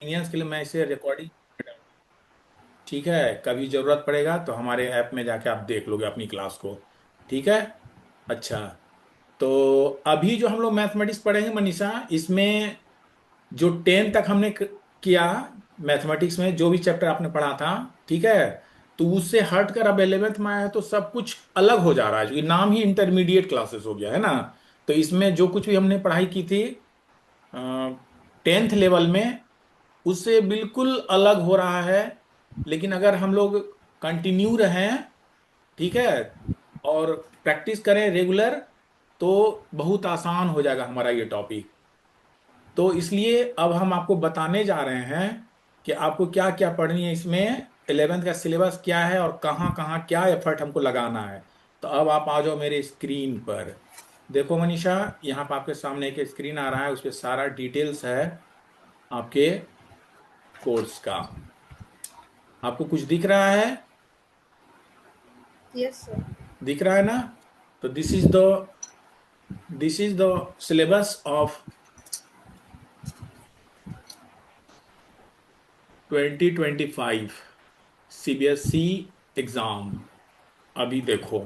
Convenience के लिए मैं इसे रिकॉर्डिंग, ठीक है, कभी जरूरत पड़ेगा तो हमारे ऐप में जाके आप देख लोगे अपनी क्लास को। ठीक है। अच्छा, तो अभी जो हम लोग मैथमेटिक्स पढ़ेंगे मनीषा, इसमें जो 10 तक हमने किया मैथमेटिक्स में, जो भी चैप्टर आपने पढ़ा था, ठीक है, तो उससे हट कर अब 11th में आया है तो सब कुछ अलग हो जा रहा है, क्योंकि नाम ही इंटरमीडिएट क्लासेस हो गया है ना। तो इसमें जो कुछ भी हमने पढ़ाई की थी 10th लेवल में, उससे बिल्कुल अलग हो रहा है। लेकिन अगर हम लोग कंटिन्यू रहें, ठीक है, और प्रैक्टिस करें रेगुलर, तो बहुत आसान हो जाएगा हमारा ये टॉपिक। तो इसलिए अब हम आपको बताने जा रहे हैं कि आपको क्या क्या पढ़नी है इसमें, 11th का सिलेबस क्या है और कहाँ कहाँ क्या एफर्ट हमको लगाना है। तो अब आप आ जाओ मेरे स्क्रीन पर। देखो मनीषा, यहाँ पर आपके सामने एक स्क्रीन आ रहा है, उस पर सारा डिटेल्स है आपके कोर्स का। आपको कुछ दिख रहा है? Yes sir. दिख रहा है ना? तो this is the syllabus of 2025 CBSE exam. अभी देखो,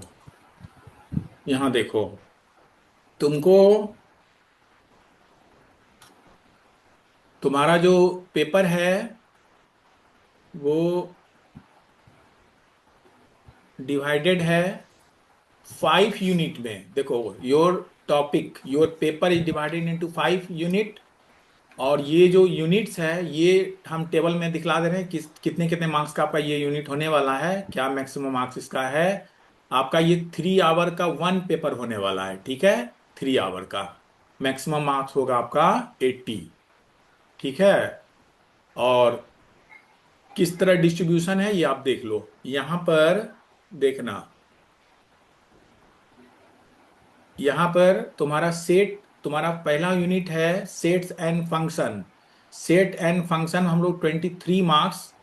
यहां देखो, तुमको तुम्हारा जो पेपर है वो डिवाइडेड है 5 यूनिट में। देखो, your paper is divided into 5 unit. और ये जो यूनिट्स है, ये हम टेबल में दिखला दे रहे हैं किस कितने कितने मार्क्स का आपका ये यूनिट होने वाला है, क्या मैक्सिमम मार्क्स इसका है। आपका ये 3 आवर का वन पेपर होने वाला है, ठीक है। 3 आवर का मैक्सिमम मार्क्स होगा आपका 80। ठीक है। और किस तरह डिस्ट्रीब्यूशन है ये आप देख लो यहां पर। देखना, यहां पर तुम्हारा पहला यूनिट है sets and function. Set and function हम लोग 23 मार्क्स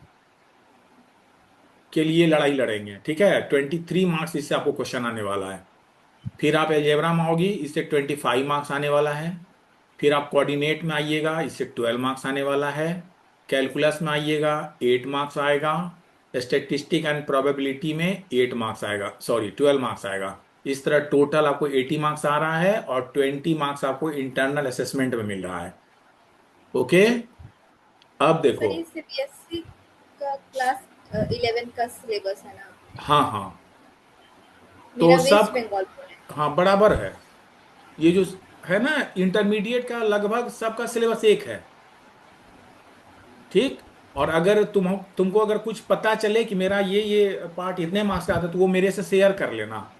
के लिए लड़ाई लड़ेंगे, ठीक है। 23 मार्क्स इससे आपको क्वेश्चन आने वाला है। फिर आप एलजेब्रा में आओगी, इससे 25 मार्क्स आने वाला है। फिर आप कोऑर्डिनेट में आइएगा, इससे 12 मार्क्स आने वाला है। कैलकुलस में आइएगा, 8 मार्क्स आएगा। स्टेटिस्टिक एंड प्रोबेबिलिटी में 8 मार्क्स आएगा, सॉरी 12 मार्क्स आएगा। इस तरह टोटल आपको 80 मार्क्स आ रहा है, और 20 मार्क्स आपको इंटरनल असेसमेंट में मिल रहा है। ओके। अब देखो। सर ये सीबीएसई का क्लास 11 का सिलेबस है ना? हाँ हाँ। तो मेरा वेस्ट सब, बंगाल बोर्ड है। हाँ बराबर है। ये जो है ना, इंटरमीडिएट का लगभग सबका सिलेबस एक है, ठीक। और अगर तुमको अगर कुछ पता चले कि मेरा ये पार्ट इतने मार्क्स का आता है, तो वो मेरे से शेयर कर लेना।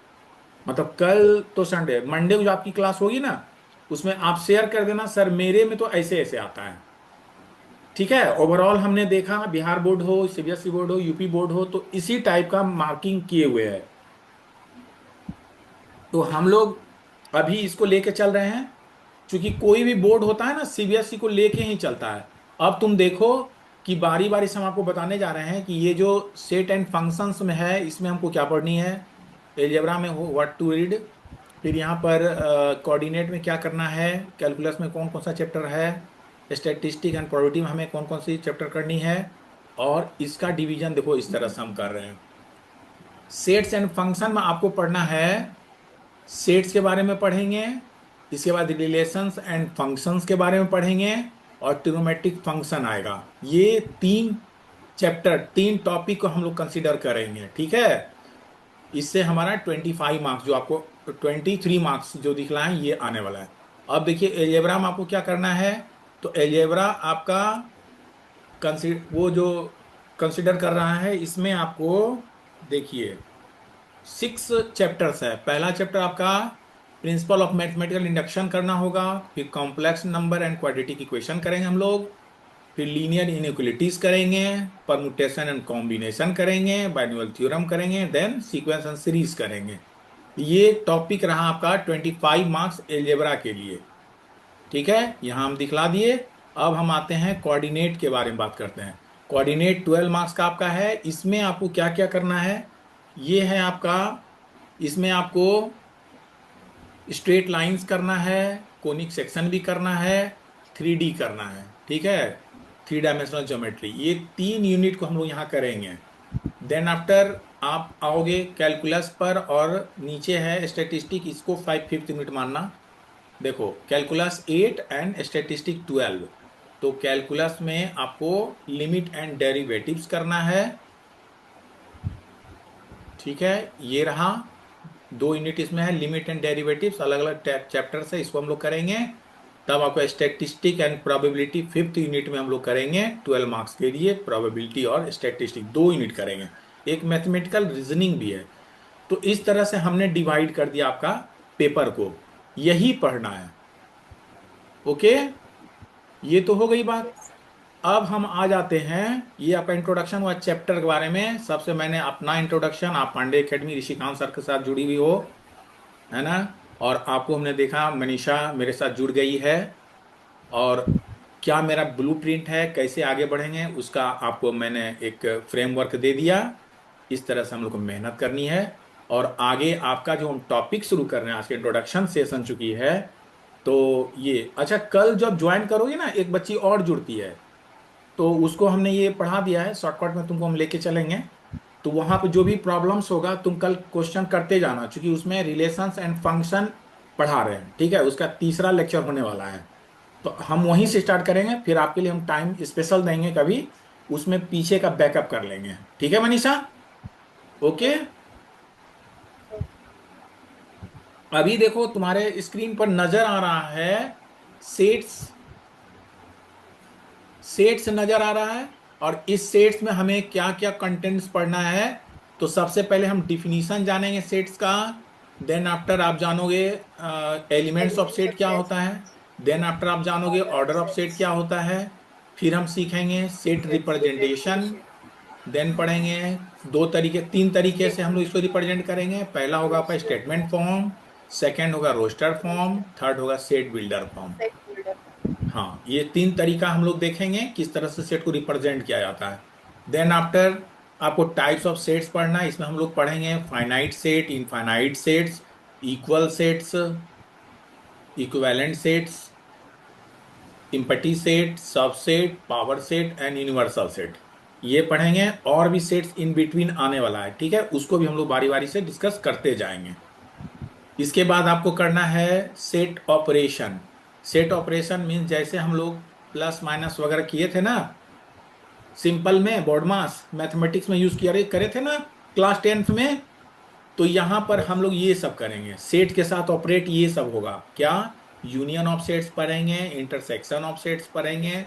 मतलब कल तो संडे, मंडे को जो आपकी क्लास होगी ना, उसमें आप शेयर कर देना, सर मेरे में तो ऐसे ऐसे आता है। ठीक है। ओवरऑल हमने देखा, बिहार बोर्ड हो, सीबीएसई बोर्ड हो, यूपी बोर्ड हो, तो इसी टाइप का मार्किंग किए हुए है। तो हम लोग अभी इसको लेके चल रहे हैं, क्योंकि कोई भी बोर्ड होता है ना, सीबीएसई को लेके ही चलता है। अब तुम देखो कि बारी बारी से हम आपको बताने जा रहे हैं कि ये जो सेट एंड फंक्शंस में है, इसमें हमको क्या पढ़नी है। एलजेब्रा में हो व्हाट टू रीड। फिर यहाँ पर कोऑर्डिनेट में क्या करना है, कैलकुलस में कौन कौन सा चैप्टर है, स्टैटिस्टिक एंड प्रोबेबिलिटी में हमें कौन कौन सी चैप्टर करनी है। और इसका डिवीजन देखो इस तरह से हम कर रहे हैं। सेट्स एंड फंक्शन में आपको पढ़ना है, सेट्स के बारे में पढ़ेंगे, इसके बाद रिलेशंस एंड फंक्शंस के बारे में पढ़ेंगे, और ट्रिग्नोमेट्रिक फंक्शन आएगा। ये 3 टॉपिक को हम लोग कंसिडर करेंगे, ठीक है। इससे हमारा 25 मार्क्स, जो आपको 23 मार्क्स जो दिखलाएं, ये आने वाला है। अब देखिए एलजेब्रा में आपको क्या करना है। तो एलजेब्रा आपका वो जो कंसिडर कर रहा है, इसमें आपको देखिए 6 चैप्टर्स है। पहला चैप्टर आपका प्रिंसिपल ऑफ मैथमेटिकल इंडक्शन करना होगा। फिर complex number and quadratic equation करेंगे हम लोग। फिर लीनियर इनइक्वलिटीज करेंगे, परमुटेशन एंड कॉम्बिनेशन करेंगे, बाइनोमियल थ्योरम करेंगे, देन सीक्वेंस एंड सीरीज करेंगे। ये टॉपिक रहा आपका 25 मार्क्स एलजेब्रा के लिए। ठीक है, यहां हम दिखला दिए। अब हम आते हैं कोऑर्डिनेट के बारे में बात करते हैं। कोऑर्डिनेट 12 मार्क्स का आपका है। इसमें आपको क्या क्या करना है, ये है आपका। इसमें आपको स्ट्रेट लाइंस करना है, कोनिक सेक्शन भी करना है, 3D करना है, ठीक है। थ्री डायमेंशनल ज्योमेट्री, ये 3 यूनिट को हम लोग यहाँ करेंगे। देन आफ्टर आप आओगे कैलकुलस पर, और नीचे है स्टेटिस्टिक, इसको 5th यूनिट मानना। देखो कैलकुलस 8 एंड स्टेटिस्टिक 12। तो कैलकुलस में आपको लिमिट एंड डेरिवेटिव्स करना है, ठीक है। ये रहा 2 यूनिट इसमें है, लिमिट एंड डेरिवेटिव्स, अलग अलग चैप्टर से इसको हम लोग करेंगे। तब आपको statistic and probability 5th unit में हम लोग करेंगे, 12 मार्क्स के लिए प्रोबेबिलिटी और स्टैटिस्टिक 2 यूनिट करेंगे। एक मैथमेटिकल रीजनिंग भी है। तो इस तरह से हमने डिवाइड कर दिया आपका पेपर को, यही पढ़ना है। ओके, ये तो हो गई बात। Yes. अब हम आ जाते हैं, ये आपका इंट्रोडक्शन हुआ चैप्टर के बारे में। सबसे मैंने अपना इंट्रोडक्शन, आप पांडे एकेडमी ऋषिकांत सर के साथ जुड़ी हुई हो, है ना। और आपको हमने देखा मनीषा मेरे साथ जुड़ गई है, और क्या मेरा ब्लूप्रिंट है, कैसे आगे बढ़ेंगे, उसका आपको मैंने एक फ्रेमवर्क दे दिया। इस तरह से हम लोग को मेहनत करनी है। और आगे आपका जो हम टॉपिक शुरू कर रहे हैं, आज के इंट्रोडक्शन सेशन चुकी है। तो ये अच्छा, कल जब ज्वाइन करोगे ना, एक बच्ची और जुड़ती है, तो उसको हमने ये पढ़ा दिया है, शॉर्टकट में तुमको हम लेके चलेंगे। तो वहां पे जो भी प्रॉब्लम्स होगा तुम कल क्वेश्चन करते जाना, क्योंकि उसमें रिलेशंस एंड फंक्शन पढ़ा रहे हैं, ठीक है। उसका तीसरा लेक्चर होने वाला है। तो हम वहीं से स्टार्ट करेंगे, फिर आपके लिए हम टाइम स्पेशल देंगे कभी, उसमें पीछे का बैकअप कर लेंगे, ठीक है मनीषा। Okay, Okay. अभी देखो तुम्हारे स्क्रीन पर नजर आ रहा है सेट्स, सेट्स नजर आ रहा है। और इस सेट्स में हमें क्या क्या कंटेंट्स पढ़ना है। तो सबसे पहले हम डिफिनीशन जानेंगे सेट्स का। देन आफ्टर आप जानोगे elements of Elements set of क्या sets, होता है। देन आफ्टर आप जानोगे order of order of set क्या sets, होता है। फिर हम सीखेंगे सेट set रिप्रेजेंटेशन। representation. देन पढ़ेंगे 2 तरीके, 3 तरीके से हम लोग इसको रिप्रेजेंट करेंगे। पहला होगा आपका Roster, स्टेटमेंट फॉर्म, सेकेंड होगा रोस्टर फॉर्म, roster, थर्ड होगा set builder form. set builder. हाँ, ये 3 तरीका हम लोग देखेंगे किस तरह से सेट को रिप्रेजेंट किया जाता है। देन आफ्टर आपको टाइप्स ऑफ सेट्स पढ़ना है। इसमें हम लोग पढ़ेंगे finite set, infinite sets, equal sets, equivalent sets, empty set, subset, power set and universal set, ये पढ़ेंगे। और भी सेट्स इन बिटवीन आने वाला है, ठीक है, उसको भी हम लोग बारी बारी से डिस्कस करते जाएंगे। इसके बाद आपको करना है set operation. Set operation means जैसे हम लोग प्लस माइनस वगैरह किए थे ना, सिंपल में बोर्ड मास मैथमेटिक्स में यूज किया करे थे ना क्लास 10th में। तो यहां पर हम लोग ये सब करेंगे, सेट के साथ ऑपरेट ये सब होगा क्या। यूनियन ऑफ सेट्स पढ़ेंगे, इंटरसेक्शन ऑफ सेट्स पढ़ेंगे,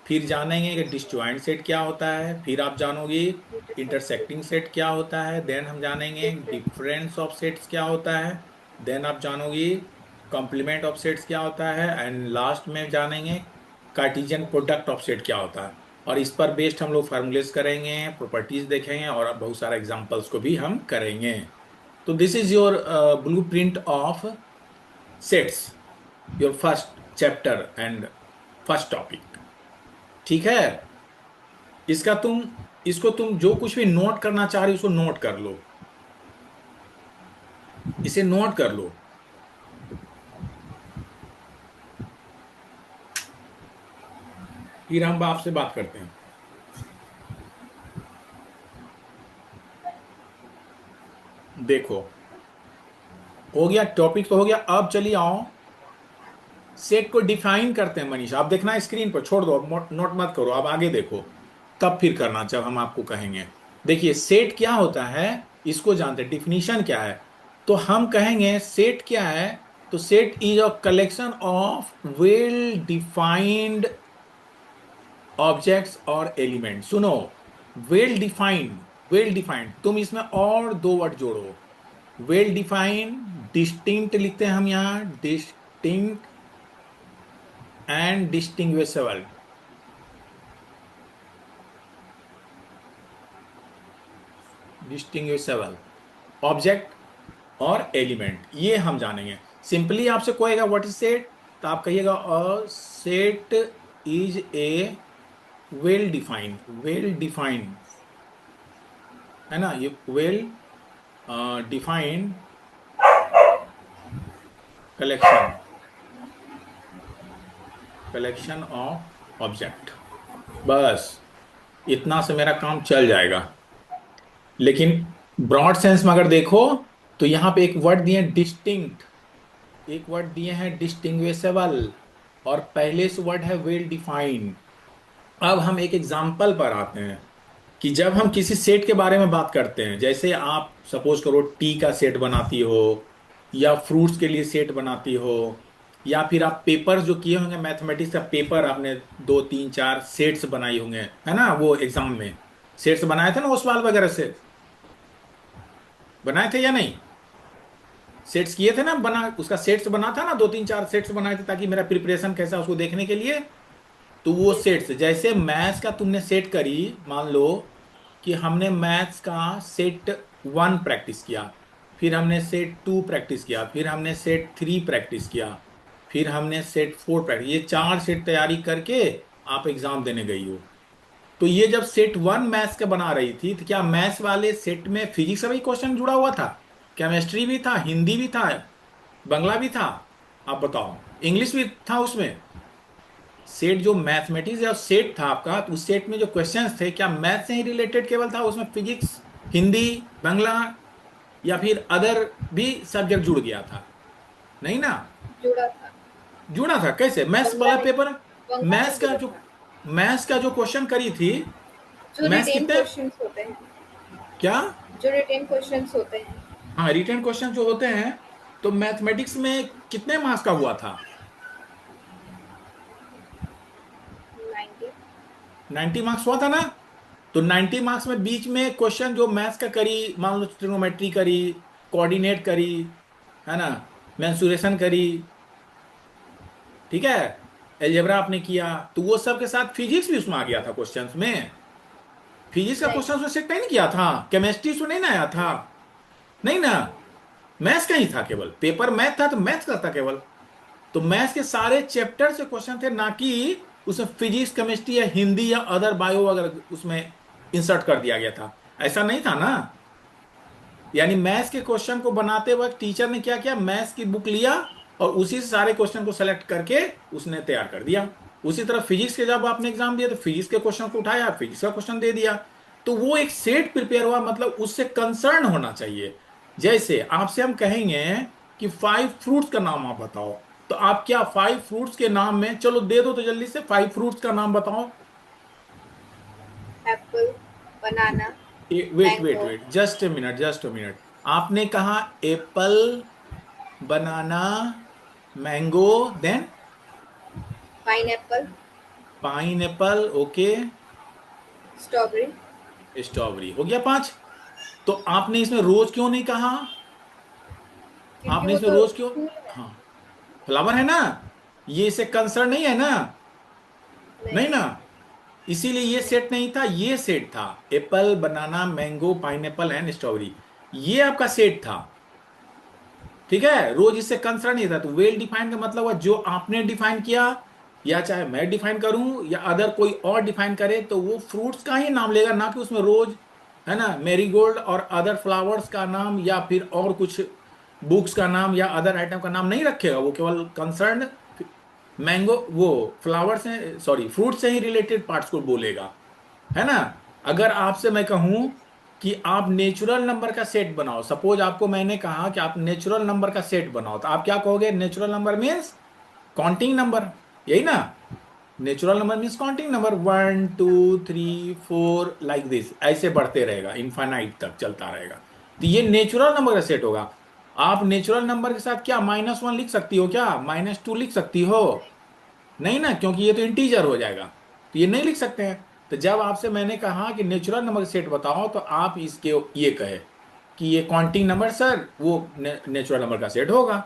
फिर जानेंगे कि डिसजॉइंट सेट क्या होता है, फिर आप जानोगे Intersect इंटरसेक्टिंग सेट क्या होता है, देन हम जानेंगे different. डिफरेंस ऑफ सेट्स क्या होता है, देन आप जानोगे कॉम्प्लीमेंट ऑफ सेट्स क्या होता है, एंड लास्ट में जानेंगे कार्टेशियन प्रोडक्ट ऑफ सेट क्या होता है। और इस पर बेस्ड हम लोग फार्मूलेस करेंगे, प्रॉपर्टीज देखेंगे, और बहुत सारे एग्जांपल्स को भी हम करेंगे। तो this is your blue print of sets, your first chapter and first topic, ठीक है। इसका तुम, इसको तुम जो कुछ भी नोट करना चाह रही हो उसको नोट कर लो, इसे नोट कर लो। फिर हम आपसे बात करते हैं। देखो, हो गया टॉपिक तो हो गया, अब चलिए आओ सेट को डिफाइन करते हैं। मनीषा आप देखना स्क्रीन पर, छोड़ दो अब, नोट मत करो, अब आगे देखो, तब फिर करना जब हम आपको कहेंगे। देखिए सेट क्या होता है, इसको जानते हैं, डिफिनीशन क्या है। तो हम कहेंगे सेट क्या है, तो set is a collection of well defined objects और एलिमेंट। सुनो, वेल डिफाइंड, वेल डिफाइंड, तुम इसमें और 2 वर्ड जोड़ो, वेल डिफाइंड, डिस्टिंक्ट लिखते हैं हम यहां, distinct and distinguishable. Distinguishable object और एलिमेंट, ये हम जानेंगे। सिंपली आपसे कहेगा व्हाट इज सेट, तो आप कहिएगा set is a well defined, well defined, है ना, ये well defined collection, collection of object, बस इतना से मेरा काम चल जाएगा। लेकिन ब्रॉड सेंस में अगर देखो तो यहाँ पे एक वर्ड दिए डिस्टिंक्ट, एक वर्ड दिए हैं डिस्टिंग्विशेबल, और पहले से वर्ड है वेल डिफाइंड। अब हम एक एग्जाम्पल पर आते हैं कि जब हम किसी सेट के बारे में बात करते हैं, जैसे आप सपोज करो टी का सेट बनाती हो, या फ्रूट्स के लिए सेट बनाती हो, या फिर आप पेपर जो किए होंगे मैथमेटिक्स का पेपर, आपने 2 3 4 सेट्स बनाई होंगे, है ना, वो एग्जाम में सेट्स बनाए थे ना, ओसवाल वगैरह से बनाए थे या नहीं? सेट्स किए थे ना, बना उसका सेट्स बना था ना, 2 3 4 सेट्स बनाए थे ताकि मेरा प्रिपरेशन कैसा है उसको देखने के लिए। तो वो यस। सेट्स, जैसे मैथ्स का तुमने सेट करी, मान लो कि हमने मैथ्स का सेट 1 प्रैक्टिस किया, फिर हमने सेट 2 प्रैक्टिस किया, फिर हमने सेट 3 प्रैक्टिस किया, फिर हमने सेट 4 प्रैक्टिस, ये 4 सेट तैयारी करके आप एग्जाम देने गई हो। तो ये जब सेट 1 मैथ्स का बना रही थी, तो क्या मैथ्स वाले सेट में फिजिक्स का भी क्वेश्चन जुड़ा हुआ था, केमिस्ट्री भी था, हिंदी भी था, बांग्ला भी था, आप बताओ, इंग्लिश भी था उसमें? सेट जो मैथमेटिक्स या सेट था आपका, तो उस सेट में जो क्वेश्चंस थे, क्या मैथ से ही रिलेटेड केवल था उसमें, फिजिक्स, हिंदी, बांग्ला, या फिर अदर भी सब्जेक्ट जुड़ गया था? नहीं ना। जुड़ा था। जुड़ा था कैसे मैथ्स बंगला वाला नहीं, पेपर? बंगला नहीं मैथ्स का जुड़ा जो था। मैथ्स का जो क्वेश्चन करी थी, जो मैथ्स रिटेन कितने, क्वेश्चंस होते हैं, क्या? जो रिटेन क्वेश्चंस होते हैं। हाँ, रिटेन क्वेश्चन जो होते हैं, तो मैथमेटिक्स में कितने मार्क्स का हुआ था? 90। 90 मार्क्स हुआ था ना। तो 90 मार्क्स में बीच में क्वेश्चन जो मैथ्स का करी, मान लो ट्रिग्नोमेट्री करी, कोऑर्डिनेट करी, है ना, मेंसुरेशन करी, ठीक है, अलजेब्रा आपने किया, तो वो सब के साथ फिजिक्स भी उसमें आ गया था क्वेश्चंस में। फिजिक्स का नहीं। क्वेश्चन उसमें सेट नहीं किया था, केमिस्ट्री उसमें नहीं ना आया था, नहीं ना। मैथ्स का ही था, केवल पेपर मैथ था तो मैथ्स का था केवल। तो मैथ्स के सारे चैप्टर से क्वेश्चन थे, ना कि उसमें फिजिक्स, केमिस्ट्री या हिंदी या अदर बायो वगैरह उसमें इंसर्ट कर दिया गया था, ऐसा नहीं था ना। यानी मैथ्स के क्वेश्चन को बनाते वक्त टीचर ने क्या किया, मैथ्स की बुक लिया और उसी से सारे क्वेश्चन को सेलेक्ट करके उसने तैयार कर दिया। उसी तरह फिजिक्स के जब आपने एग्जाम दिया तो फिजिक्स के क्वेश्चन को उठाया, फिजिक्स का क्वेश्चन दे दिया। तो वो एक सेट प्रिपेयर हुआ, मतलब उससे कंसर्न होना चाहिए। जैसे आपसे हम कहेंगे कि 5 फ्रूट्स का नाम आप बताओ, तो आप क्या 5 फ्रूट्स के नाम में, चलो दे दो तो जल्दी से, 5 फ्रूट्स का नाम बताओ। Apple, banana, wait wait mango, wait, just a minute, just a minute. आपने कहा apple, banana, mango, then pineapple, pineapple, okay, strawberry. Strawberry, हो गया 5। तो आपने इसमें रोज क्यों नहीं कहा? क्योंकि आपने वो इसमें तो रोज क्यों? फूल है। हाँ, फ्लावर है ना, ये इससे कंसर्न नहीं है ना, नहीं नहीं। ना। इसीलिए ये नहीं। सेट नहीं था, ये सेट था, Apple, banana, mango, pineapple and strawberry, ये आपका सेट था। ठीक है, रोज इससे कंसर्न नहीं था। तो वेल डिफाइंड का मतलब हुआ जो आपने डिफाइन किया, या चाहे मैं डिफाइन करूं या अदर कोई और डिफाइन करे, तो वो फ्रूट्स का ही नाम लेगा, ना कि उसमें रोज, है ना, मैरीगोल्ड और अदर फ्लावर्स का नाम, या फिर और कुछ बुक्स का नाम या अदर आइटम का नाम नहीं रखेगा। वो केवल कंसर्न मैंगो, वो फ्लावर से, सॉरी, फ्रूट से ही रिलेटेड पार्ट्स को बोलेगा, है ना। अगर आपसे मैं कहूं कि आप नेचुरल नंबर का सेट बनाओ, सपोज आपको मैंने कहा कि आप नेचुरल नंबर का सेट बनाओ, तो आप क्या कहोगे? Natural number means counting number, यही ना। Natural number means counting number, 1 2 3 4 like this, ऐसे बढ़ते रहेगा, इनफाइनाइट तक चलता रहेगा। तो ये नेचुरल नंबर का सेट होगा। आप नेचुरल नंबर के साथ क्या -1 लिख सकती हो, क्या -2 लिख सकती हो? नहीं ना, क्योंकि ये तो इंटीजर हो जाएगा, तो ये नहीं लिख सकते हैं। तो जब आपसे मैंने कहा कि नेचुरल नंबर सेट बताओ, तो आप इसके ये कहे कि ये काउंटिंग नंबर सर, वो नेचुरल नंबर का सेट होगा,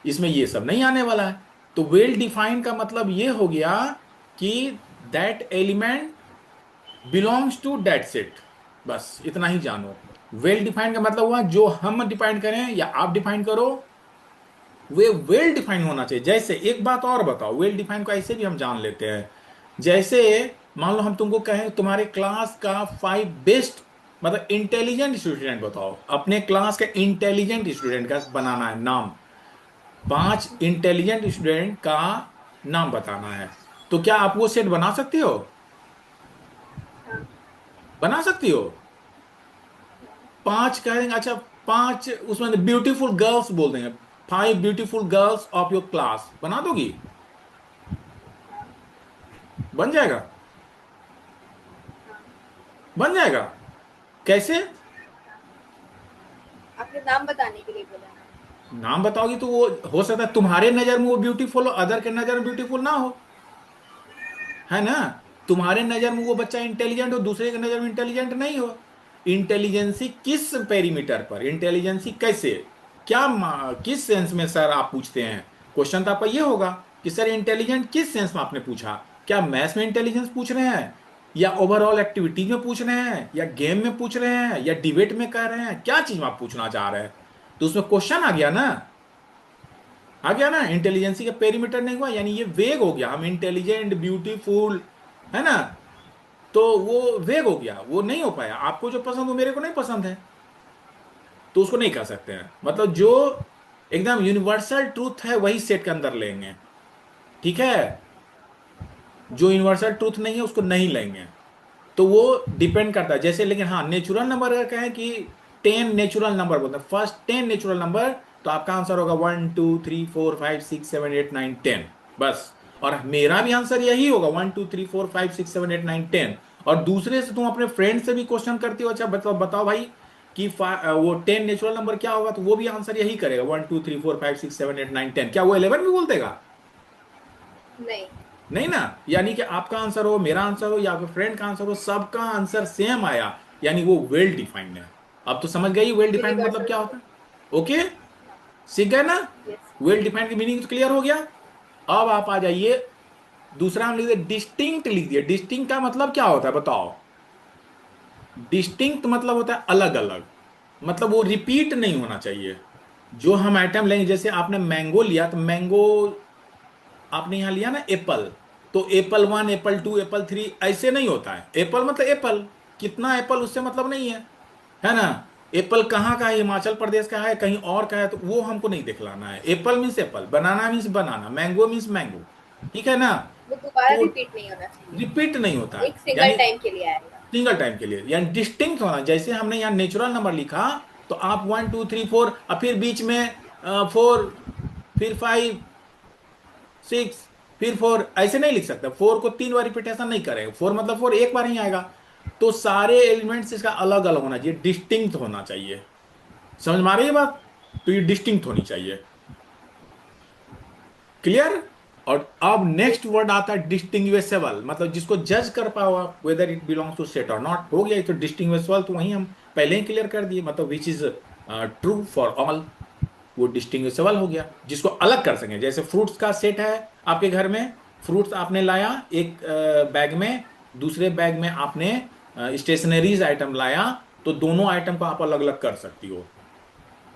इसमें ये सब नहीं आने वाला है। तो वेल डिफाइंड का मतलब ये हो गया कि that element belongs to that set, बस इतना ही जानो। वेल डिफाइंड का मतलब हुआ जो हम डिफाइन करें या आप डिफाइन करो, वे वेल डिफाइन होना चाहिए। जैसे एक बात और बताओ, वेल डिफाइन को ऐसे भी हम जान लेते हैं, जैसे मान लो हम तुमको कहें तुम्हारे क्लास का 5 बेस्ट, मतलब इंटेलिजेंट स्टूडेंट बताओ, अपने क्लास के इंटेलिजेंट स्टूडेंट का बनाना है नाम, 5 इंटेलिजेंट स्टूडेंट का नाम बताना है, तो क्या आप वो सेट बना सकते हो? बना सकती हो? 5 कह देंगे, अच्छा 5 उसमें ब्यूटीफुल गर्ल्स बोल देंगे, 5 beautiful girls of your class, बना दोगी? बन जाएगा? हाँ, बन जाएगा? कैसे? आपने नाम बताने के लिए बोला ना। नाम बताओगी तो वो हो सकता है तुम्हारे नजर में वो ब्यूटीफुल हो, अदर के नजर में ब्यूटीफुल ना हो, है ना? तुम्हारे नजर में वो बच्चा इंटेलिजेंट हो, दूसरे के नजर में इंटेलिजेंट नहीं हो। इंटेलिजेंसी किस पेरीमीटर पर, इंटेलिजेंसी कैसे, किस सेंस में सर आप पूछते हैं? क्वेश्चन तो आपका ये होगा कि सर इंटेलिजेंट किस सेंस में आपने पूछा, क्या मैथ्स में इंटेलिजेंस पूछ रहे हैं, या ओवरऑल एक्टिविटी में पूछ रहे हैं, या गेम में पूछ रहे हैं, या डिबेट में कर रहे हैं, क्या चीज में आप पूछना चाह रहे हैं? तो उसमें क्वेश्चन आ गया ना, आ गया ना, इंटेलिजेंसी का पेरीमीटर नहीं हुआ, यानी ये वेग हो गया, हम इंटेलिजेंट ब्यूटीफुल, है ना, तो वो वेग हो गया, वो नहीं हो पाया, आपको जो पसंद वो मेरे को नहीं पसंद है, तो उसको नहीं कर सकते हैं। मतलब जो एकदम यूनिवर्सल ट्रूथ है वही सेट के अंदर लेंगे, ठीक है? जो यूनिवर्सल ट्रूथ नहीं है उसको नहीं लेंगे। तो वो डिपेंड करता है जैसे, लेकिन हाँ नेचुरल नंबर अगर कहें कि 10 नेचुरल नंबर बोलते हैं, फर्स्ट 10 नेचुरल नंबर, तो आपका आंसर होगा 1 2 3 4 5 6 7 8 9 10, बस। और मेरा भी आंसर यही होगा 1 2 3 4 5 6 7 8 9 10। और दूसरे से तुम अपने फ्रेंड से भी क्वेश्चन करती हो, अच्छा बताओ बताओ भाई कि वो 10 नेचुरल नंबर क्या होगा, तो वो भी आंसर यही करेगा 1 2 3 4 5 6 7 8 9 10। क्या वो 11 भी बोल देगा? नहीं। नहीं ना। यानी कि आपका आंसर हो, मेरा आंसर हो, या आपके फ्रेंड का आंसर हो, सबका आंसर सेम आया, यानी वो वेल डिफाइंड है। अब तो समझ गई वेल डिफाइंड मतलब यूनिवर्सल क्या होता नंबर। है? ओके, सीख गए ना? यस। वेल डिफाइंड की मीनिंग तो क्लियर हो गया। अब आप आ जाइए, दूसरा हम लिख दिए डिस्टिंक्ट, लिख दिए। डिस्टिंक्ट का मतलब क्या होता है बताओ? डिस्टिंक्ट मतलब होता है अलग अलग, मतलब वो रिपीट नहीं होना चाहिए। जो हम आइटम लेंगे, जैसे आपने मैंगो लिया, तो मैंगो आपने यहां लिया ना एप्पल, तो एप्पल 1 एप्पल 2 एप्पल 3 ऐसे नहीं होता है। एप्पल मतलब एप्पल, कितना एप्पल उससे मतलब नहीं है ना? एप्पल कहाँ का है, हिमाचल प्रदेश का है, कहीं और का है, तो वो हमको नहीं दिखलाना है। एप्पल मीन्स एप्पल, बनाना मीन्स बनाना, मैंगो मीन्स मैंगो, ठीक है ना? वो दोबारा तो रिपीट नहीं होना चाहिए। रिपीट नहीं होता है, एक सिंगल यानी टाइम के लिए आएगा। सिंगल टाइम के लिए, यानी डिस्टिंक्ट होना। जैसे हमने यहाँ नेचुरल नंबर लिखा, तो आप 1 2 3 4 और फिर बीच में 4, फिर 5 6, फिर 4 ऐसे नहीं लिख सकते। 4 को 3 बार रिपीटेशन नहीं करेंगे, 4 मतलब 4 एक बार ही आएगा। तो सारे एलिमेंट्स इसका अलग अलग होना चाहिए, डिस्टिंक्ट होना चाहिए। समझ में आ रही है बात? तो ये डिस्टिंक्ट होनी चाहिए, क्लियर? और अब नेक्स्ट यस। वर्ड आता है डिस्टिंग्विशेबल, मतलब जिसको जज कर पाओ आप whether it belongs to set और नॉट। हो गया ये तो डिस्टिंग्विशेबल, तो वही हम पहले ही क्लियर कर दिए, मतलब which is true for all, वो डिस्टिंग्विशेबल हो गया, जिसको अलग कर सकें। जैसे फ्रूट्स का सेट है आपके घर में, फ्रूट्स आपने लाया एक बैग में, दूसरे बैग में आपने स्टेशनरीज आइटम लाया, तो दोनों आइटम को आप अलग अलग कर सकती हो,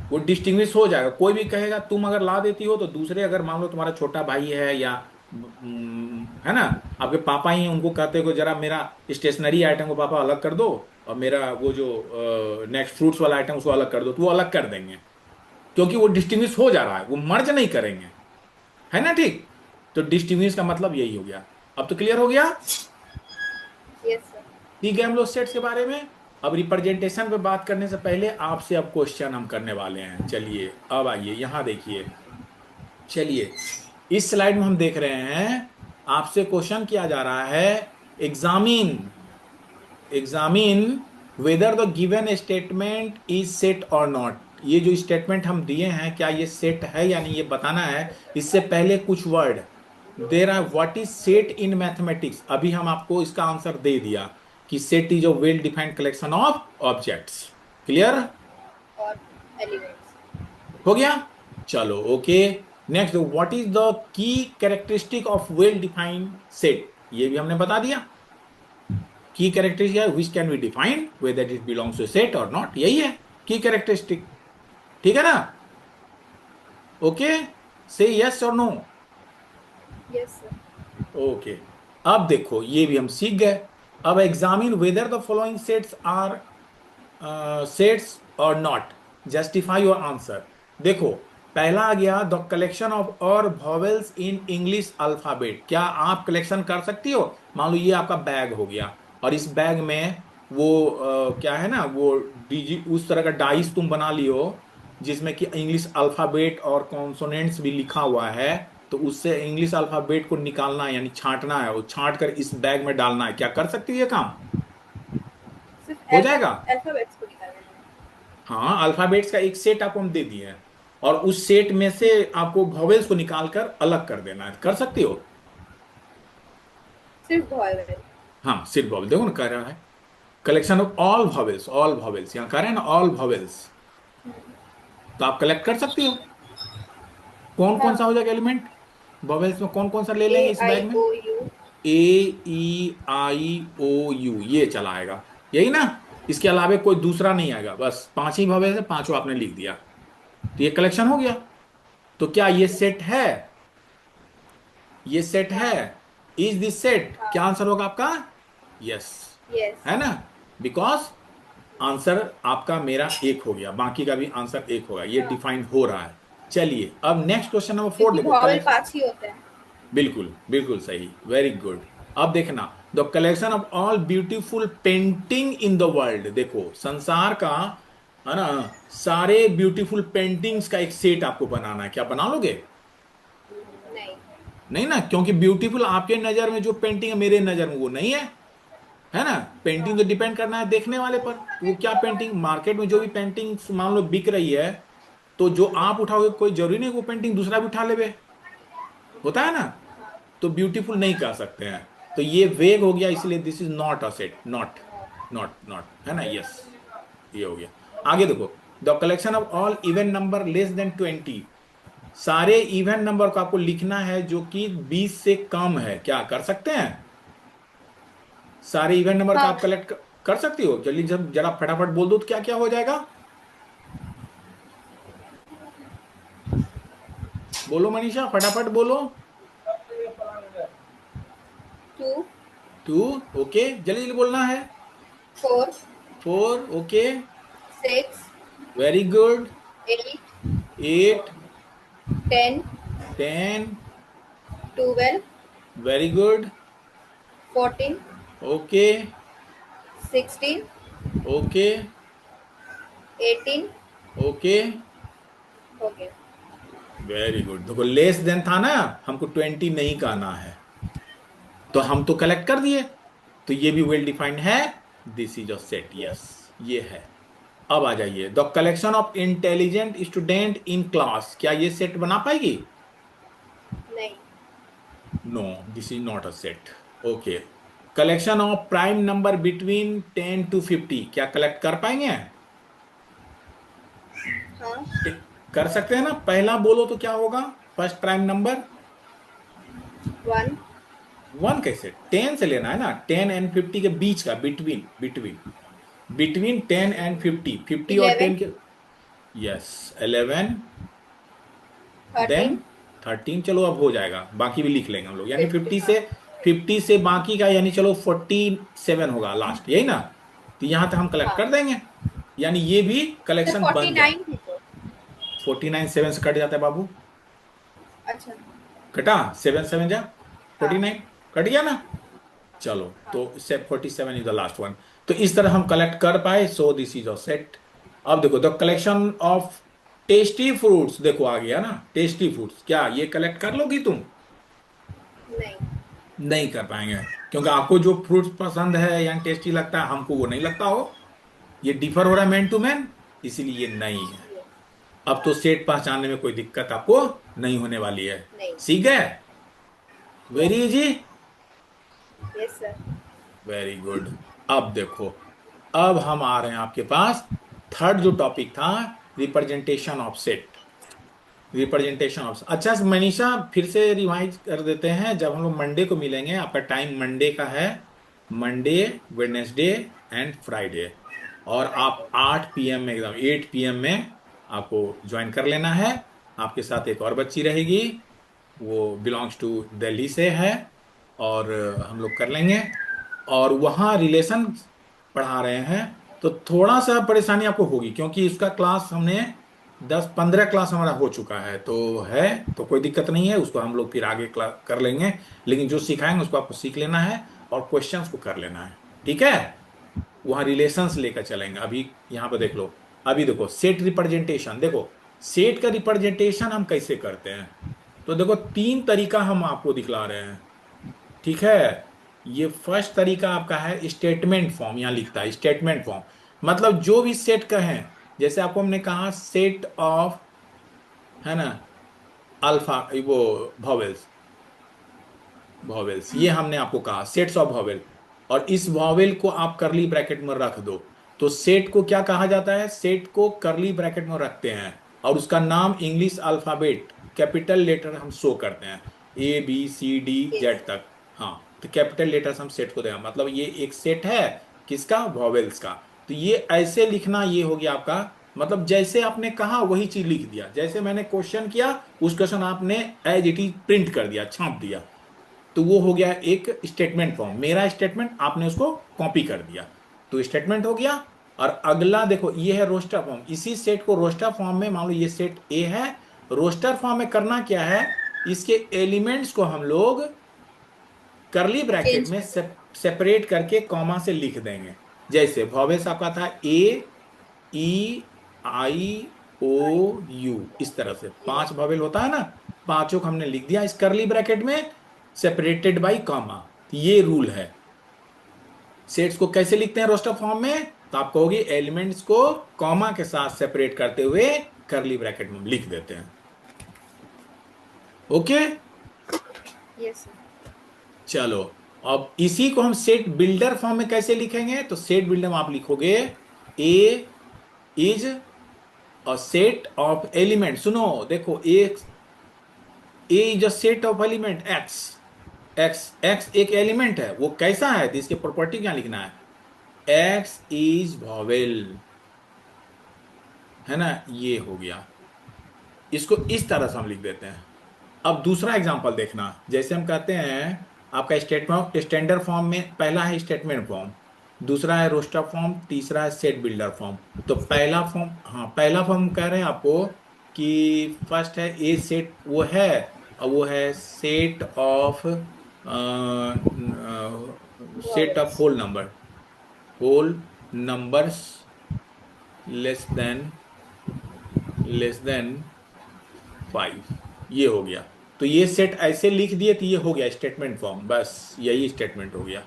वो डिस्टिंग्विश हो जाएगा। कोई भी कहेगा, तुम अगर ला देती हो तो दूसरे, अगर मान लो तुम्हारा छोटा भाई है या है ना, आपके पापा ही हैं, उनको कहते हो जरा मेरा स्टेशनरी आइटम को पापा अलग कर दो, और मेरा वो जो नेक्स्ट फ्रूट्स वाला आइटम उसको अलग कर दो, तो वो अलग कर देंगे, क्योंकि वो डिस्टिंग्विश हो जा रहा है, वो मर्ज नहीं करेंगे, है ना? ठीक, तो डिस्टिंग्विश का मतलब यही हो गया। अब तो क्लियर हो गया? Yes sir. ठीक है, हम लोग सेट्स के बारे में। अब रिप्रेजेंटेशन पे बात करने से पहले आपसे अब क्वेश्चन हम करने वाले हैं। चलिए अब आइए यहां देखिए, चलिए इस स्लाइड में हम देख रहे हैं, आपसे क्वेश्चन किया जा रहा है, examine examine whether the given statement is set और नॉट। ये जो स्टेटमेंट हम दिए हैं, क्या ये सेट है या नहीं, ये बताना है। इससे पहले कुछ word there are, what is set in mathematics, अभी हम आपको इसका आंसर दे दिया कि set is a well defined collection of objects. Clear और एलिमेंट्स। हो गया? चलो okay. Next, what is the key characteristic of well defined set, ये भी हमने बता दिया। की कैरेक्टरिस्टिक है which can be defined whether it belongs to set और नॉट, यही है की कैरेक्टरिस्टिक, ठीक है ना? ओके, से यस और नो? Yes sir. ओके, अब देखो ये भी हम सीख गए। अब examine whether the following sets are sets और नॉट, जस्टिफाई योर आंसर। देखो पहला आ गया, द कलेक्शन ऑफ और वॉवेल्स इन इंग्लिश अल्फाबेट, क्या आप कलेक्शन कर सकती हो? मान लो ये आपका बैग हो गया, और इस बैग में वो क्या है ना, वो डिजी उस तरह का डाइस तुम बना लियो जिसमें कि इंग्लिश अल्फाबेट और कॉन्सोनेंट्स भी लिखा हुआ है, तो उससे इंग्लिश अल्फाबेट को निकालना है, यानी छांटना है, वो छांट कर इस बैग में डालना है। क्या कर सकती है ये काम? सिर्फ हो जाएगा। अल्फाबेट्स को निकालना है। हाँ, अल्फाबेट्स का एक सेट आपको हम दे दिए हैं, और उस सेट में से आपको वॉवेल्स को निकाल कर अलग कर देना है। कर सकती हो? सिर्फ वॉवेल। हाँ, सिर्फ वॉवेल, देखो ना कह रहा है collection of all vowels, all vowels यहाँ कह रहे हैं ना, ऑल वॉवेल्स। तो आप कलेक्ट कर सकती हो। कौन कौन सा हाँ। हो जाएगा एलिमेंट? वॉवेल्स में कौन कौन सा ले ए लेंगे इस आई बैग में? ओ you. A, E, I, O, you, ये चला आएगा, यही ना? इसके अलावा कोई दूसरा नहीं आएगा, बस पांच ही वॉवेल्स है, पांचों आपने लिख दिया, तो ये कलेक्शन हो गया। तो क्या ये सेट है? ये सेट है। हाँ। Is this set? हाँ। क्या आंसर होगा आपका? Yes, yes. है ना? बिकॉज आंसर आपका मेरा एक हो गया, बाकी का भी आंसर एक होगा, ये हाँ, डिफाइन हो रहा है। चलिए अब नेक्स्ट क्वेश्चन नंबर 4 क्योंकि देखो, वॉवेल कलेक्शन। 5 ही होते हैं। बिल्कुल बिल्कुल सही, वेरी गुड। अब देखना, the collection of all beautiful painting in the world, देखो संसार का, है ना, सारे ब्यूटीफुल पेंटिंग्स का एक सेट आपको बनाना है। क्या बना लोगे? नहीं। नहीं ना, क्योंकि ब्यूटीफुल आपके नजर में जो पेंटिंग है, मेरे नजर में वो नहीं है ना? हाँ। पेंटिंग तो डिपेंड करना है देखने वाले पर, कि वो क्या पेंटिंग, मार्केट में जो भी पेंटिंग मान लो बिक रही है, तो जो आप उठाओगे कोई जरूरी नहीं वो पेंटिंग दूसरा भी उठा लेवे, होता है ना? तो ब्यूटीफुल नहीं कह सकते हैं, तो ये वेग हो गया, इसलिए this is not a set, not, not not, है ना? यस, ये हो गया। आगे देखो, the collection of all even number less than 20, सारे इवन नंबर को आपको लिखना है जो कि 20 से कम है। क्या कर सकते हैं? सारे इवन नंबर का हाँ। आप कलेक्ट कर सकती हो? जल्दी जब जरा फटाफट बोल दो तो क्या क्या हो जाएगा? बोलो मनीषा, फटाफट बोलो। 2। 2, ओके, जल्दी जल्दी बोलना है। 4। 4, okay, 6। Very good. 8। 8, 10। 10, 12। Very good, 14। Okay, 16। Okay, 18। Okay, okay. Very good. देखो लेस देन था ना, हमको 20 नहीं कहना है, तो हम तो कलेक्ट कर दिए, तो ये भी वेल डिफाइंड है। This is a set, yes, ये है। अब आ जाइए, the collection of intelligent student in class, क्या ये सेट बना पाएगी? नहीं। No, this is not a set. Okay, collection of prime number between 10 to 50, क्या कलेक्ट कर पाएंगे? हाँ। कर सकते हैं ना? पहला बोलो तो क्या होगा, फर्स्ट प्राइम नंबर? 1। 1 कैसे? 10 से लेना है ना, 10 and 50 के बीच का, बिटवीन, बिटवीन, बिटवीन 10 and 50, 50 और 10 11। के। यस, 11, 13। देन 13, चलो अब हो जाएगा, बाकी भी लिख लेंगे हम लोग, यानी 50। 50 हाँ। से, 50 से बाकी का, यानी चलो 47 होगा लास्ट, यही ना? तो यहां तक हम कलेक्ट हाँ। कर देंगे, यानी ये भी तो कलेक्शन बन जाए। 49 थी तो। 49 7 से कट जाता है बाबू, अच्छा। कटा, 7 7 जा, हाँ। 49, कट गया ना? चलो, हाँ। तो इससे 47 इज द लास्ट वन। तो इस तरह हम कलेक्ट कर पाए, so this is a set. अब देखो, the collection of tasty fruits, देखो आ गया ना, टेस्टी फ्रूट्स, क्या ये कलेक्ट कर लोगी तुम? नहीं। नहीं कर पाएंगे, क्योंकि आपको जो फ्रूट्स पसंद है या टेस्टी लगता है, हमको वो नहीं लगता हो, ये डिफर हो रहा है मैन टू मैन, इसीलिए ये नहीं है। अब तो हाँ। सेट पहचानने में कोई दिक्कत आपको नहीं होने वाली है। नहीं। सीख गए? Very yes. Easy, yes sir. Very good. अब देखो, अब हम आ रहे हैं आपके पास, थर्ड जो टॉपिक था, representation of set, representation of, अच्छा मनीषा फिर से रिवाइज कर देते हैं, जब हम लोग मंडे को मिलेंगे, आपका टाइम मंडे का है, मंडे, वेडनेसडे एंड फ्राइडे, और आप फ्राइडे। 8 PM में, एकदम 8 PM में आपको ज्वाइन कर लेना है। आपके साथ एक और बच्ची रहेगी, वो बिलोंग्स टू दिल्ली से है, और हम लोग कर लेंगे, और वहाँ रिलेशन पढ़ा रहे हैं, तो थोड़ा सा परेशानी आपको होगी, क्योंकि इसका क्लास हमने 10 15 क्लास हमारा हो चुका है, तो है, तो कोई दिक्कत नहीं है, उसको हम लोग फिर आगे क्लास कर लेंगे, लेकिन जो सिखाएंगे उसको आपको सीख लेना है, और क्वेश्चंस को कर लेना है, ठीक है? वहां रिलेशंस लेकर चलेंगे। अभी यहां पर देख लो, अभी देखो सेट रिप्रेजेंटेशन, देखो सेट का रिप्रेजेंटेशन हम कैसे करते हैं। तो देखो तीन तरीका हम आपको दिखला रहे हैं, ठीक है। ये फर्स्ट तरीका आपका है स्टेटमेंट फॉर्म, यहां लिखता है स्टेटमेंट फॉर्म। मतलब जो भी सेट का है, जैसे आपको हमने कहा सेट ऑफ, है ना, अल्फा, वो वॉवेल्स, वॉवेल्स ये हमने आपको कहा सेट्स ऑफ वॉवेल, और इस वॉवेल को आप करली ब्रैकेट में रख दो। तो सेट को क्या कहा जाता है, सेट को करली ब्रैकेट में रखते हैं और उसका नाम इंग्लिश अल्फाबेट कैपिटल लेटर हम शो करते हैं, ABCD Z Yes. तक। हाँ, तो कैपिटल लेटर्स हम सेट को देंगे, मतलब ये एक सेट है किसका, वॉवेल्स का। तो ये ऐसे लिखना, ये हो गया आपका, मतलब जैसे आपने कहा वही चीज लिख दिया, जैसे मैंने क्वेश्चन किया उस क्वेश्चन आपने एज इट इज प्रिंट कर दिया, छाप दिया। तो वो हो गया एक स्टेटमेंट फॉर्म, मेरा स्टेटमेंट आपने उसको कॉपी कर दिया, तो स्टेटमेंट हो गया। और अगला देखो ये है रोस्टर फॉर्म, इसी सेट को रोस्टर फॉर्म में, मान लो ये सेट ए है, रोस्टर फॉर्म में करना क्या है, इसके एलिमेंट्स को हम लोग करली ब्रैकेट चेंज में कर देना। सेपरेट करके कॉमा से लिख देंगे। जैसे भॉवेल्स आपका था A, E, I, O, U, इस तरह से ये 5 भॉवेल होता है ना, पांचों को हमने लिख दिया इस करली ब्रैकेट में, सेपरेटेड बाई कॉमा। ये रूल है। सेट्स को कैसे लिखते हैं रोस्टर फॉर्म में, तो आप कहोगे एलिमेंट्स को कॉमा के साथ सेपरेट करते हुए करली ब्रैकेट में लिख देते हैं। Okay, yes sir. चलो अब इसी को हम सेट बिल्डर फॉर्म में कैसे लिखेंगे, तो सेट बिल्डर में आप लिखोगे A is a set of element, सुनो देखो, A is a set of element X, X X एक एलिमेंट है, वो कैसा है, तो इसके प्रॉपर्टी क्या लिखना है, एक्स इज वॉवेल, है ना, ये हो गया। इसको इस तरह से हम लिख देते हैं। अब दूसरा एग्जांपल देखना, जैसे हम कहते हैं आपका स्टेटमेंट स्टैंडर्ड फॉर्म में पहला है स्टेटमेंट फॉर्म, दूसरा है रोस्टर फॉर्म, तीसरा है सेट बिल्डर फॉर्म। तो सेट पहला बिल्डर। फॉर्म, हाँ पहला फॉर्म कह रहे हैं आपको कि फर्स्ट है ए सेट, वो है, और वो है set of, set of vowels. Whole number, whole numbers less than, less than 5, ये हो गया। तो ये सेट ऐसे लिख दिए तो ये हो गया स्टेटमेंट फॉर्म, बस यही स्टेटमेंट हो गया।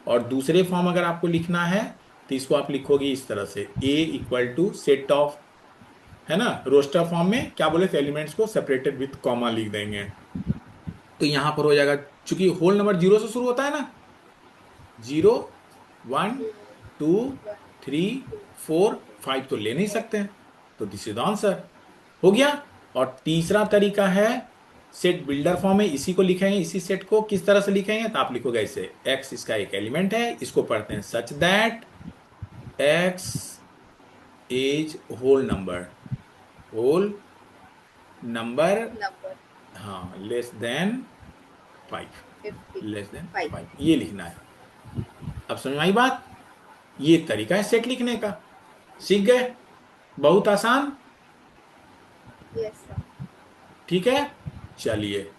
और दूसरे फॉर्म अगर आपको लिखना है तो इसको आप लिखोगे इस तरह से, ए इक्वल टू सेट ऑफ, है ना, रोस्टर फॉर्म में क्या बोले थे, एलिमेंट्स को सेपरेटेड विथ कॉमा लिख देंगे। तो यहां पर हो जाएगा, चूंकि होल नंबर 0 से शुरू होता है ना, 0, 1, 2, 3, 4, 5 तो ले नहीं सकते हैं, तो दिस इज आंसर, हो गया। और तीसरा तरीका है सेट बिल्डर फॉर्म में, इसी को लिखेंगे, इसी सेट को किस तरह से लिखेंगे, तो आप लिखोगे ऐसे, एक्स इसका एक एलिमेंट है, इसको पढ़ते हैं such that x is whole number, whole number, number हाँ लेस देन 5, 50। Less than 5। 5 ये लिखना है। अब समझ में आई बात, ये एक तरीका है सेट लिखने का, सीख गए, बहुत आसान, यस सर। ठीक है। चलिए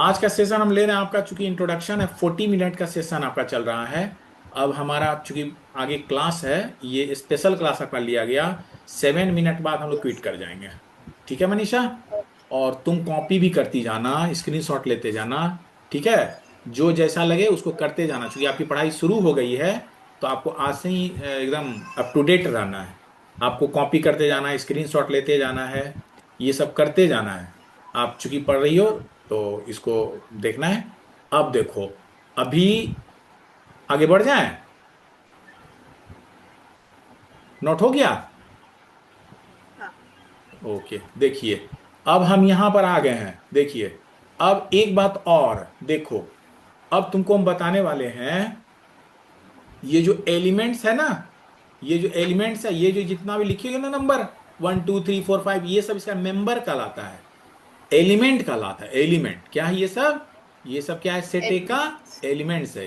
आज का सेशन हम ले रहे हैं आपका, चूंकि इंट्रोडक्शन है, 40 मिनट का सेशन आपका चल रहा है। अब हमारा चूंकि आगे क्लास है, ये स्पेशल क्लास आपका लिया गया, 7 मिनट बाद हम लोग क्विट यस। कर जाएंगे, ठीक है मनीषा। ओके। और तुम कॉपी भी करती जाना, स्क्रीनशॉट लेते जाना, ठीक है, जो जैसा लगे उसको करते जाना, क्योंकि आपकी पढ़ाई शुरू हो गई है। तो आपको आज से ही एकदम अप टू डेट रहना है, आपको कॉपी करते जाना है, स्क्रीनशॉट लेते जाना है, ये सब करते जाना है। आप चूंकि पढ़ रही हो तो इसको देखना है। अब देखो, अभी आगे बढ़ जाएं, नोट हो गया, हाँ। ओके। देखिए अब हम यहां पर आ गए हैं, देखिए अब एक बात और देखो, अब तुमको हम बताने वाले हैं, ये जो एलिमेंट्स है ना, ये जो एलिमेंट्स है, ये जो जितना भी लिखिएगा ना नंबर 1 2 3 4 5, ये सब इसका मेंबर कहलाता है, एलिमेंट कहलाता है, एलिमेंट क्या है ये सब, ये सब क्या है, सेट ए का एलिमेंट्स। एलिमेंट्स है,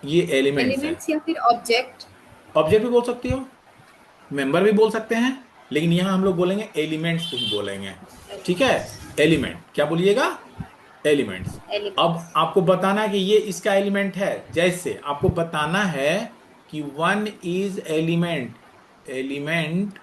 ये एलिमेंट्स है। एलिमेंट्स या फिर ऑब्जेक्ट। ऑब्जेक्ट भी बोल सकती हो, मेंबर भी बोल सकते हैं, लेकिन यहां हम लोग बोलेंगे एलिमेंट्स ही बोलेंगे, ठीक है। एलिमेंट क्या बोलिएगा, एलिमेंट्स। अब एलिमेंट्स। आपको बताना है कि ये इसका एलिमेंट है, जैसे आपको बताना है कि 1 इज एलिमेंट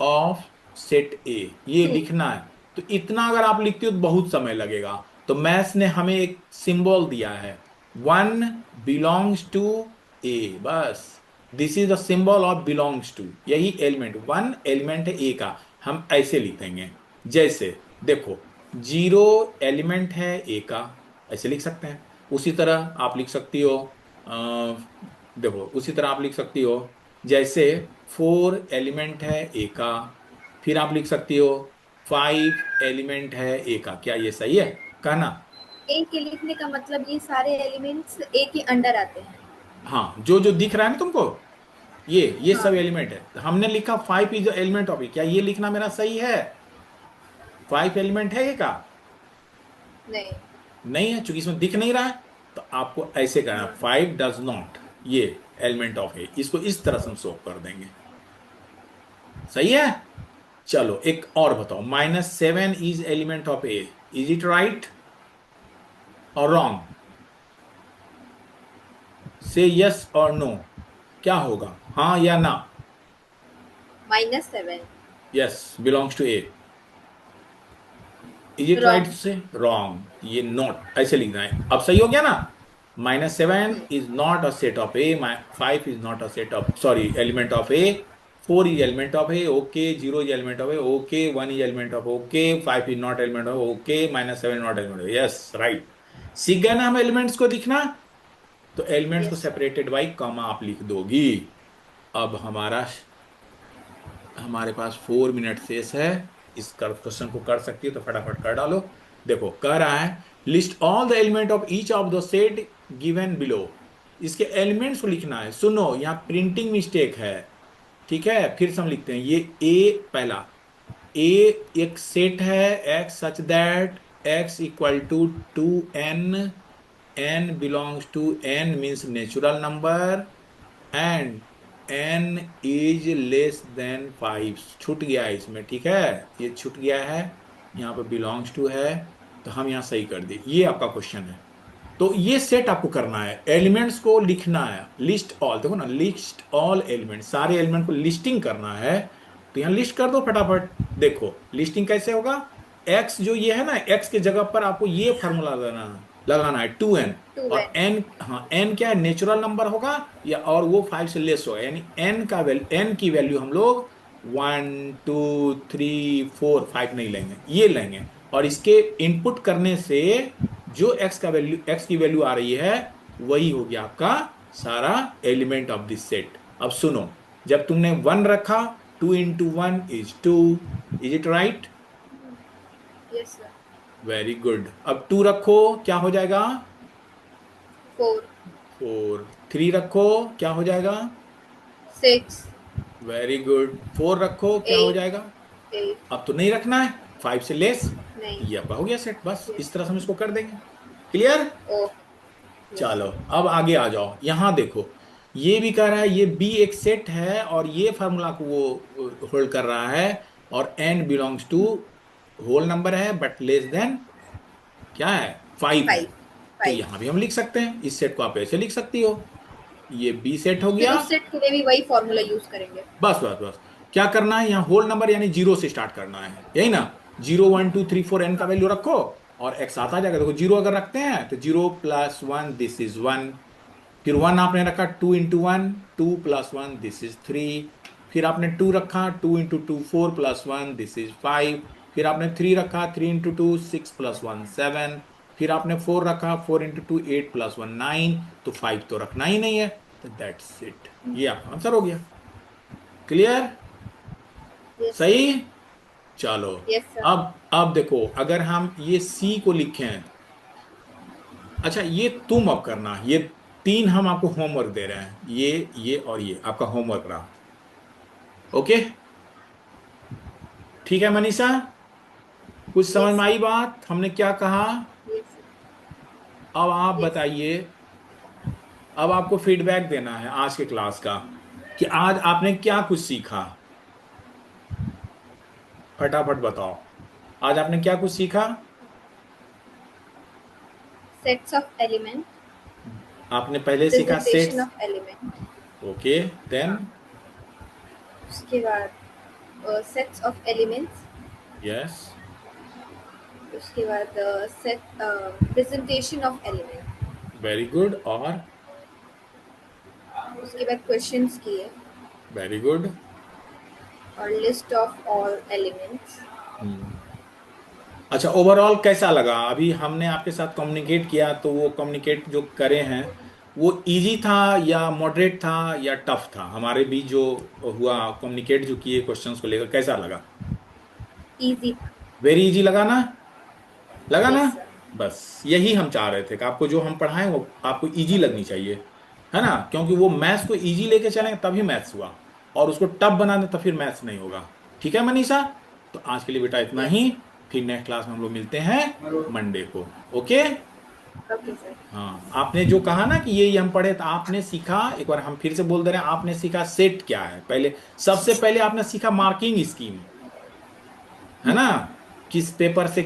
ऑफ सेट ए, ये टू। लिखना है। तो इतना अगर आप लिखते हो तो बहुत समय लगेगा। तो मैथ्स ने हमें एक सिंबल दिया है, 1 बिलोंग्स टू ए, बस। This is the symbol of belongs to, यही एलिमेंट, 1 एलिमेंट है ए का। हम ऐसे लिख देंगे, जैसे देखो, 0 एलिमेंट है ए का, ऐसे लिख सकते हैं। उसी तरह आप लिख सकती हो, देखो उसी तरह आप लिख सकती हो, जैसे 4 एलिमेंट है ए का। फिर आप लिख सकती हो 5 एलिमेंट है ए का। क्या ये सही है कहना? ए के लिखने का मतलब ये सारे एलिमेंट्स ए के अंडर आते हैं। हाँ, जो जो दिख रहा है ना तुमको, ये सब हाँ। एलिमेंट है। हमने लिखा 5 इज एलिमेंट ऑफ ए, क्या ये लिखना मेरा सही है? 5 एलिमेंट है ए का? नहीं। नहीं है, चूंकि इसमें दिख नहीं रहा है। तो आपको ऐसे करना, हाँ। 5 डज नॉट ये एलिमेंट ऑफ ए, इसको इस तरह से हम शो कर देंगे। सही है। चलो एक और बताओ, -7 is element of A, is it right और रॉन्ग? से यस और नो, क्या होगा, हाँ या ना? -7। Yes, belongs to A. Is it right wrong. Say wrong, ये नॉट ऐसे लिखना है। अब सही हो गया ना? -7 is not a set of A, 5 is not a set of, sorry, element of A. 4 is element of A, okay. 0 is element of A, okay. 1 is element of, okay. 5 is not element of, okay. -7 not element of, yes right. सीख गए ना हम elements को दिखना? तो elements को yes sir. Separated by comma आप लिख दोगी। अब हमारे पास 4 मिनट शेष है। इस क्वेश्चन को कर सकती हो तो फटाफट कर डालो। देखो कह रहा है, list all the element of each of the set given below. इसके एलिमेंट्स को लिखना है। सुनो, यहाँ प्रिंटिंग मिस्टेक है, ठीक है? फिर से हम लिखते हैं, ये ए पहला, ए एक सेट है, x such that x equal to 2n, n belongs to, n means natural number, and n is less than 5। छूट गया है इसमें, ठीक है, ये छूट गया है, यहाँ पे बिलोंग्स टू है। तो हम यहाँ सही कर दिए, ये आपका क्वेश्चन है। तो ये सेट आपको करना है, एलिमेंट्स को लिखना है, लिस्ट ऑल, देखो ना, लिस्ट ऑल एलिमेंट, सारे एलिमेंट को लिस्टिंग करना है। तो यहाँ लिस्ट कर दो फटाफट। देखो लिस्टिंग कैसे होगा, एक्स जो ये है ना, एक्स के जगह पर आपको ये फॉर्मूला लगाना है 2n। टू और एन। n, हाँ n क्या है, नेचुरल नंबर होगा, या और वो 5 से लेस होगा, यानी n का वैल्यू, n की वैल्यू हम लोग 1 2 3 4 5 नहीं लेंगे, ये लेंगे। और इसके इनपुट करने से जो x की वैल्यू आ रही है, वही हो गया आपका सारा एलिमेंट ऑफ दिस सेट। अब सुनो, जब तुमने 1 रखा, 2 × 1 = 2, is it right? Yes sir. Very good. अब 2 रखो, क्या हो जाएगा? 4। 4। 3 रखो, क्या हो जाएगा? 6। Very good. 4 रखो, क्या हो 8। जाएगा? 8। अब तो नहीं रखना है, 5 से लेस। नहीं। ये आपका हो गया सेट, बस यस। इस तरह से हम इसको कर देंगे। क्लियर? ओ। यस चलो सर। अब आगे आ जाओ, यहां देखो, ये भी कह रहा है ये बी एक सेट है, और ये फार्मूला को वो होल्ड कर रहा है, और n belongs to whole number है बट लेस देन क्या है, 5 है। 5। तो 5। यहां भी हम लिख सकते हैं, इस सेट को आप ऐसे लिख सकती हो, ये बी सेट हो फिर गया। उस सेट के लिए भी वही फॉर्मूला यूज करेंगे। बस बस बस, क्या करना है, यहाँ होल नंबर यानी 0 से स्टार्ट करना है, यही ना? 0 1 2 3 4 n का वैल्यू रखो, और एक्स आता जाएगा। देखो 0 अगर रखते हैं तो 0 + 1 दिस इज 1। फिर 1 आपने रखा, 2 × 1, 2 + 1 दिस इज 3। फिर आपने 2 रखा, 2 × 2 4 + 1 दिस इज 5। फिर आपने 3 रखा, 3 × 2 6 + 1 7। फिर आपने 4 रखा, 4 × 2 8 + 1 9। तो 5 तो रखना ही नहीं है। तो दैट्स इट, ये आपका आंसर हो गया। क्लियर? Yes sir. सही। चलो यस सर। अब देखो, अगर हम ये सी को लिखें, अच्छा ये तुम अब करना, ये 3 हम आपको होमवर्क दे रहे हैं, ये और ये आपका होमवर्क रहा। ओके, ठीक है मनीषा, कुछ समझ यस में सर। आई बात हमने क्या कहा? Yes sir. अब आप यस। बताइए, अब आपको फीडबैक देना है आज के क्लास का, कि आज आपने क्या कुछ सीखा। फटाफट बताओ, आज आपने क्या कुछ सीखा? Sets of element. आपने पहले सीखा presentation sets, of element. Okay, then उसके बाद सेट्स ऑफ एलिमेंट्स, यस, उसके बाद set presentation of element, very good, और उसके बाद क्वेश्चंस किए वेरी गुड। और लिस्ट ऑफ ऑल एलिमेंट्स। अच्छा, ओवरऑल कैसा लगा? अभी हमने आपके साथ कम्युनिकेट किया तो वो कम्युनिकेट जो करे हैं वो इजी था या मॉडरेट था या टफ था? हमारे बीच जो हुआ कम्युनिकेट जो किए क्वेश्चंस को लेकर, कैसा लगा? इजी था। वेरी इजी लगा ना? लगा ना? Yes sir. बस यही हम चाह रहे थे कि आपको जो हम पढ़ाएं वो आपको इजी लगनी चाहिए, है ना? क्योंकि वो मैथ्स को इजी लेके चलेंगे तभी मैथ्स हुआ, और उसको टफ बना दे तो फिर मैथ्स नहीं होगा। ठीक है मनीषा? तो आज के लिए बेटा इतना यस ही। सर। फिर नेक्स्ट क्लास में हम लोग मिलते हैं मंडे को। ओके। Okay sir. हाँ, आपने जो कहा ना कि ये हम पढ़े, तो आपने सीखा, एक बार हम फिर से बोल दे रहे हैं, आपने सीखा सेट क्या है पहले। सबसे पहले आपने सीखा मार्किंग स्कीम, है ना? किस पेपर से